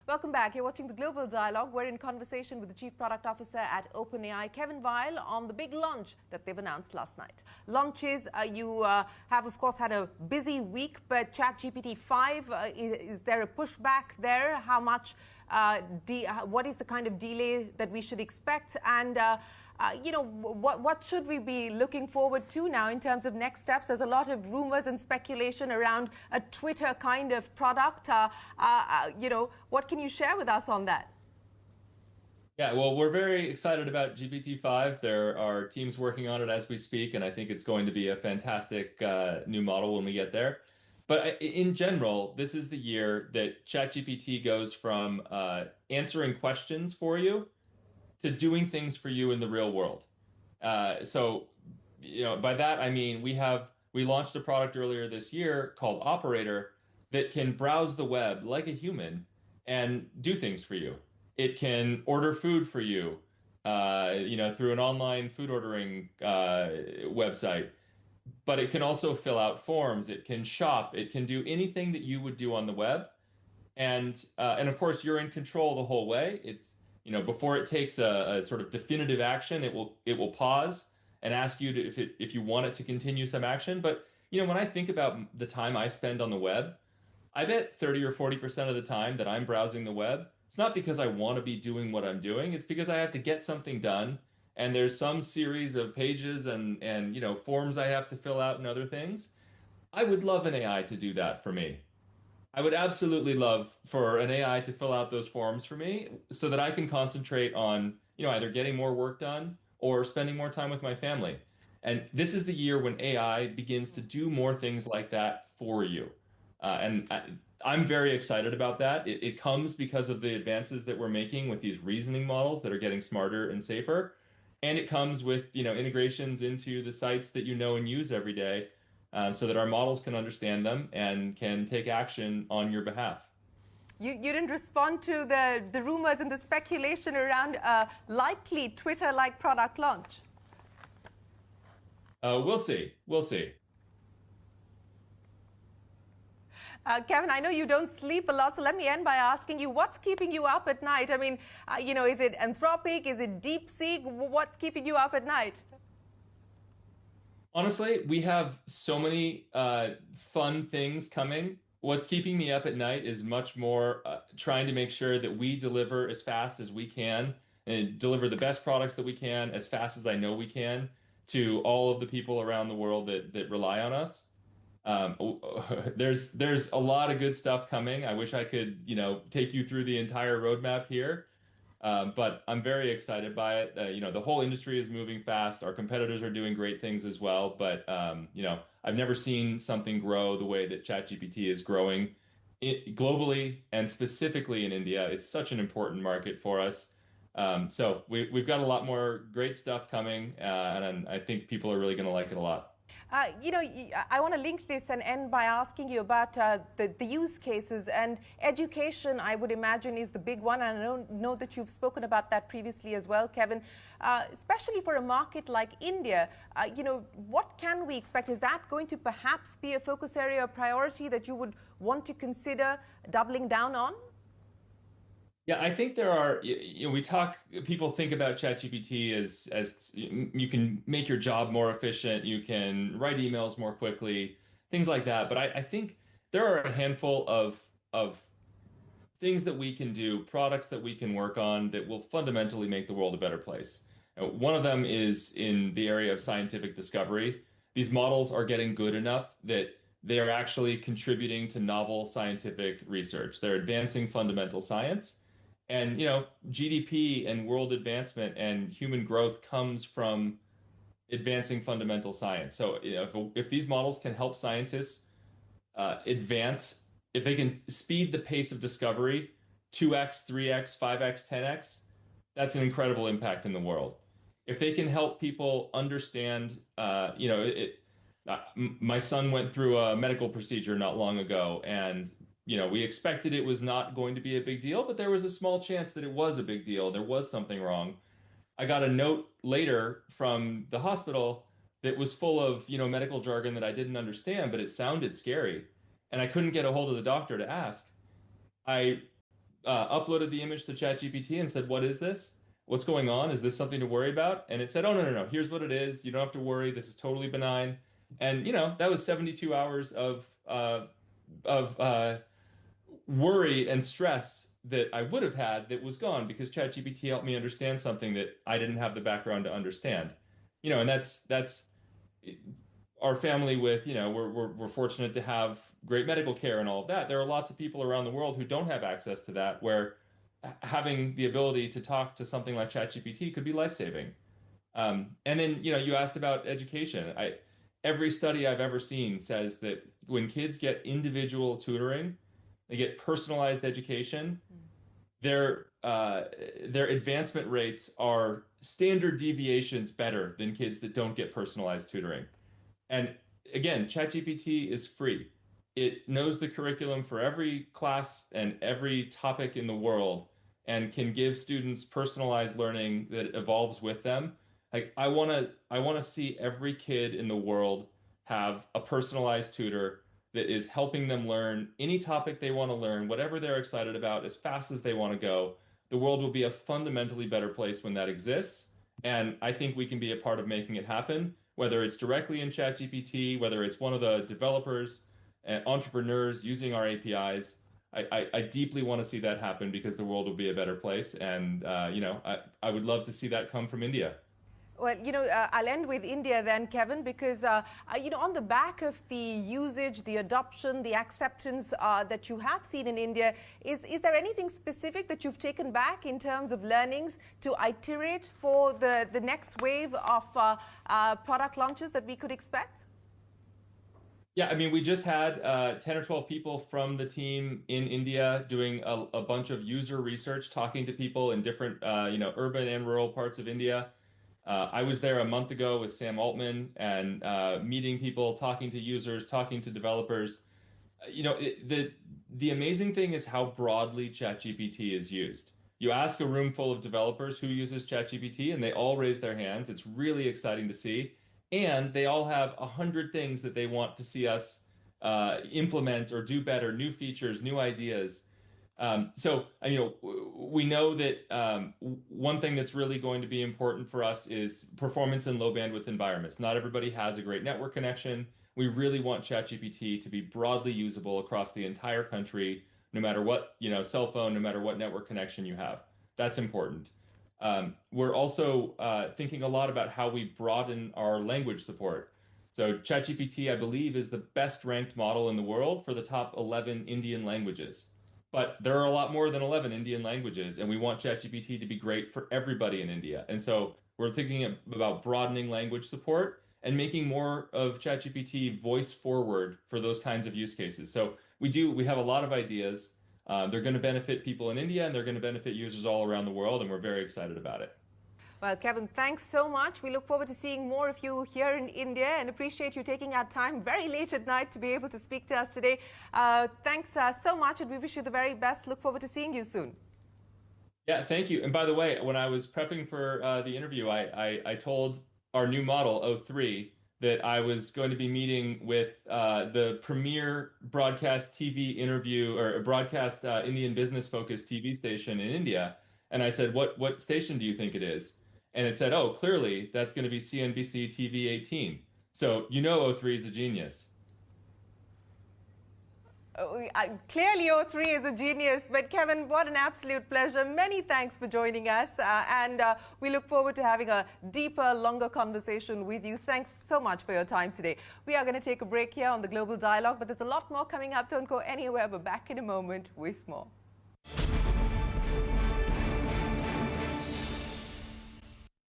Welcome back. You're watching the Global Dialogue. We're in conversation with the Chief Product Officer at OpenAI, Kevin Weil, on the big launch that they've announced last night. Launches, you have, of course, had a busy week, but ChatGPT 5, is there a pushback there? How much, what is the kind of delay that we should expect? And what should we be looking forward to now in terms of next steps? There's a lot of rumors and speculation around a Twitter kind of product. What can you share with us on that? Yeah, well, we're very excited about GPT-5. There are teams working on it as we speak, and I think it's going to be a fantastic new model when we get there. But in general, this is the year that ChatGPT goes from answering questions for you to doing things for you in the real world. By that I mean we launched a product earlier this year called Operator that can browse the web like a human and do things for you. It can order food for you, through an online food ordering website. But it can also fill out forms. It can shop. It can do anything that you would do on the web, and of course you're in control the whole way. It's before it takes a sort of definitive action, it will pause and ask you if you want it to continue some action. But when I think about the time I spend on the web, I bet 30 or 40% of the time that I'm browsing the web, it's not because I want to be doing what I'm doing. It's because I have to get something done, and there's some series of pages and forms I have to fill out and other things. I would love an AI to do that for me. I would absolutely love for an AI to fill out those forms for me so that I can concentrate on, either getting more work done or spending more time with my family. And this is the year when AI begins to do more things like that for you. I'm very excited about that. It comes because of the advances that we're making with these reasoning models that are getting smarter and safer. And it comes with, integrations into the sites that you know and use every day. So that our models can understand them and can take action on your behalf. You didn't respond to the rumors and the speculation around a likely Twitter-like product launch. We'll see. We'll see. Kevin, I know you don't sleep a lot, so let me end by asking you, what's keeping you up at night? I mean, is it Anthropic? Is it DeepSeek? What's keeping you up at night? Honestly, we have so many fun things coming. What's keeping me up at night is much more trying to make sure that we deliver as fast as we can and deliver the best products that we can as fast as I know we can to all of the people around the world that rely on us. There's a lot of good stuff coming. I wish I could, take you through the entire roadmap here. But I'm very excited by it. The whole industry is moving fast. Our competitors are doing great things as well. But, I've never seen something grow the way that ChatGPT is growing globally and specifically in India. It's such an important market for us. So we've got a lot more great stuff coming, and I think people are really going to like it a lot. I want to link this and end by asking you about the use cases, and education, I would imagine, is the big one. And I know that you've spoken about that previously as well, Kevin. Especially for a market like India, what can we expect? Is that going to perhaps be a focus area or priority that you would want to consider doubling down on? Yeah, I think there are, people think about ChatGPT as you can make your job more efficient, you can write emails more quickly, things like that. But I think there are a handful of things that we can do, products that we can work on that will fundamentally make the world a better place. One of them is in the area of scientific discovery. These models are getting good enough that they are actually contributing to novel scientific research. They're advancing fundamental science. And, GDP and world advancement and human growth comes from advancing fundamental science. So, if these models can help scientists advance, if they can speed the pace of discovery 2x, 3x, 5x, 10x, that's an incredible impact in the world. If they can help people understand, my son went through a medical procedure not long ago, and we expected it was not going to be a big deal, but there was a small chance that it was a big deal. There was something wrong. I got a note later from the hospital that was full of, medical jargon that I didn't understand, but it sounded scary. And I couldn't get a hold of the doctor to ask. I uploaded the image to ChatGPT and said, "What is this? What's going on? Is this something to worry about?" And it said, "Oh, no, no, no. Here's what it is. You don't have to worry. This is totally benign." And that was 72 hours of worry and stress that I would have had that was gone because ChatGPT helped me understand something that I didn't have the background to understand. And that's our family with, we're fortunate to have great medical care and all of that. There are lots of people around the world who don't have access to that, where having the ability to talk to something like ChatGPT could be life-saving. And then, you asked about education. Every study I've ever seen says that when kids get individual tutoring, they get personalized education, their advancement rates are standard deviations better than kids that don't get personalized tutoring. And again, ChatGPT is free. It knows the curriculum for every class and every topic in the world and can give students personalized learning that evolves with them. Like I want to see every kid in the world have a personalized tutor that is helping them learn any topic they want to learn, whatever they're excited about, as fast as they want to go. The world will be a fundamentally better place when that exists. And I think we can be a part of making it happen, whether it's directly in ChatGPT, whether it's one of the developers and entrepreneurs using our APIs. I deeply want to see that happen because the world will be a better place. And, I would love to see that come from India. Well, I'll end with India then, Kevin, because, on the back of the usage, the adoption, the acceptance that you have seen in India, is there anything specific that you've taken back in terms of learnings to iterate for the next wave of product launches that we could expect? Yeah, I mean, we just had 10 or 12 people from the team in India doing a bunch of user research, talking to people in different, urban and rural parts of India. I was there a month ago with Sam Altman and meeting people, talking to users, talking to developers. The amazing thing is how broadly ChatGPT is used. You ask a room full of developers who uses ChatGPT, and they all raise their hands. It's really exciting to see. And they all have 100 things that they want to see us implement or do better, new features, new ideas. So, we know that one thing that's really going to be important for us is performance in low bandwidth environments. Not everybody has a great network connection. We really want ChatGPT to be broadly usable across the entire country, no matter what, cell phone, no matter what network connection you have. That's important. We're also thinking a lot about how we broaden our language support. So ChatGPT, I believe, is the best ranked model in the world for the top 11 Indian languages. But there are a lot more than 11 Indian languages, and we want ChatGPT to be great for everybody in India. And so we're thinking about broadening language support and making more of ChatGPT voice forward for those kinds of use cases. So we have a lot of ideas. They're going to benefit people in India, and they're going to benefit users all around the world, and we're very excited about it. Well, Kevin, thanks so much. We look forward to seeing more of you here in India and appreciate you taking our time very late at night to be able to speak to us today. Thanks so much, and we wish you the very best. Look forward to seeing you soon. Yeah, thank you. And by the way, when I was prepping for the interview, I told our new model, O3, that I was going to be meeting with the premier broadcast TV interview or broadcast Indian business-focused TV station in India. And I said, what station do you think it is? And it said, oh, clearly that's going to be CNBC-TV18. So O3 is a genius. Clearly O3 is a genius, but Kevin, what an absolute pleasure. Many thanks for joining us, and we look forward to having a deeper, longer conversation with you. Thanks so much for your time today. We are going to take a break here on the Global Dialogue, but there's a lot more coming up. Don't go anywhere. We're back in a moment with more.